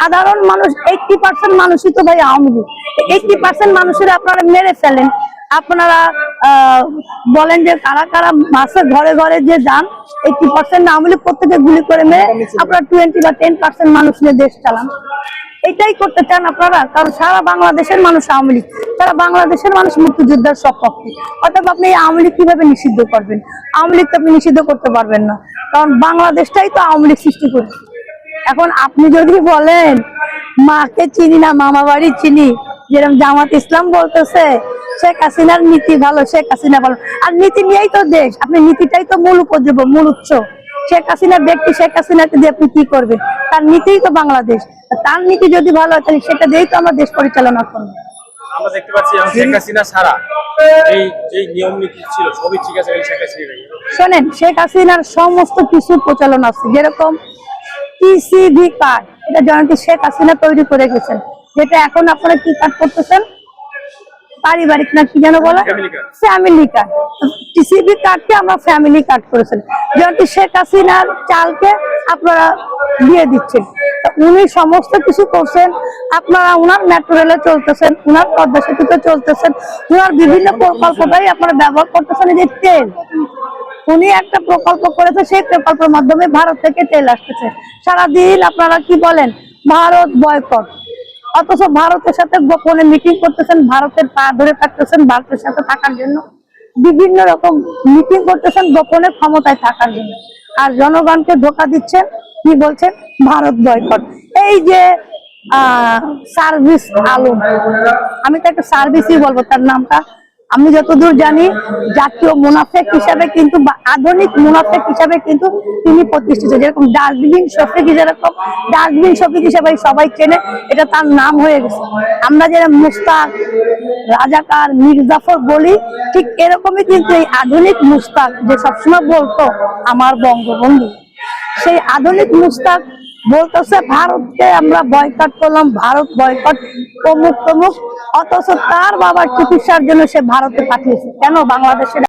সাধারণ মানুষ 80% মানুষই তো ভাই আওয়ামী লীগ। 80% মানুষের আপনারা মেরে ফেলেন। আপনারা বলেন যে কারা কারা মাসে ঘরে ঘরে যে যান 80% আওয়ামী লীগ, প্রত্যেকে গুলি করে মেরে আপনারা 20 বা 10% মানুষ নিয়ে দেশ চালান। এটাই করতে চান আপনারা? কারণ সারা বাংলাদেশের মানুষ আওয়ামী লীগ, সারা বাংলাদেশের মানুষ মুক্তিযোদ্ধার সপক্ষে। অতএব আপনি এই আওয়ামী লীগ কিভাবে নিষিদ্ধ করবেন? আওয়ামী লীগ তো আপনি নিষিদ্ধ করতে পারবেন না, কারণ বাংলাদেশটাই তো আওয়ামী লীগ সৃষ্টি করেছে। এখন আপনি যদি বলেন মাকে চিনি না মামা বাড়ি চিনি, যেরকম জামাত ইসলাম বলতেছে শেখ হাসিনার নীতি ভালো, শেখ হাসিনা ভালো, আর নীতি নিয়েই তো দেশ। আপনি নীতিটাই তো মূল উপজীব্য, মূল উৎস। শেখ হাসিনার ব্যক্তি, শেখ হাসিনাকে দিয়ে আপনি কি করবেন? তার নীতিই তো বাংলাদেশ। তার নীতি যদি ভালো হয় তাহলে সেটা দিয়েই তো আমরা দেশ পরিচালনা করবো। আমরা দেখতে পাচ্ছি শেখ হাসিনা ছাড়া এই যে নিয়ম নীতি ছিল সবই ঠিক আছে। শোনেন, শেখ হাসিনার সমস্ত কিছু প্রচলন আছে, যেরকম টিসিবি কার্ড, এটা জয়ন্তী শেখ হাসিনা তৈরি করে গেছেন, যেটা এখন আপনারা কি কার্ড করতেছেন? পারিবারিক না কি যেন বলে, ফ্যামিলি কার্ড। টিসিবি কার্ডকে আমরা ফ্যামিলি কার্ড করেছেন। জয়ন্তী শেখ হাসিনার চালকে আপনারা দিয়ে দিচ্ছেন। উনি সমস্ত কিছু করছেন। আপনারা উনার মেট্রো রেলে চলতেছেন, উনার পদ্মা সেতুতে চলতেছেন, উনার বিভিন্ন প্রকল্পটাই আপনারা ব্যবহার করতেছেন। এই যে তেল, উনি একটা প্রকল্প করেছে, সেই প্রকল্পের মাধ্যমে ভারত থেকে তেল আসতেছে। সারাদিন আপনারা কি বলেন? ভারত বয়কট। অথচ ভারতের সাথে গোপনে মিটিং করতেছেন, ভারতের পা ধরে থাকতেছেন ভারতের সাথে থাকার জন্য, বিভিন্ন রকম মিটিং করতেছেন গোপনে ক্ষমতায় থাকার জন্য। আর জনগণকে ধোঁকা দিচ্ছেন, কি বলছেন? ভারত বয়কট। এই যে সার্ভিস আলম, আমি তো একটা সার্ভিসই বলবো তার নামটা, আমি যতদূর জানি জাতীয় মুনাফেক হিসাবে কিন্তু, আধুনিক মুনাফেক হিসাবে কিন্তু তিনি প্রতিষ্ঠিত। যেরকম ডাস্টবিন শফিক, যেরকম ডাস্টবিন শফিক হিসাবে সবাই চেনে, এটা তার নাম হয়ে গেছে। আমরা যারা মুস্তাক, রাজাকার, মির্জাফর বলি, ঠিক এরকমই কিন্তু এই আধুনিক মুস্তাক, যে সবসময় বলতো আমার বঙ্গবন্ধু, সেই আধুনিক মুস্তাক বলতেছে ভারতকে আমরা বয়কট করলাম, ভারত বয়কট অমুক তমুক। অথচ তার বাবার চিকিৎসার জন্য সে ভারতে পাঠিয়েছে। কেন? বাংলাদেশের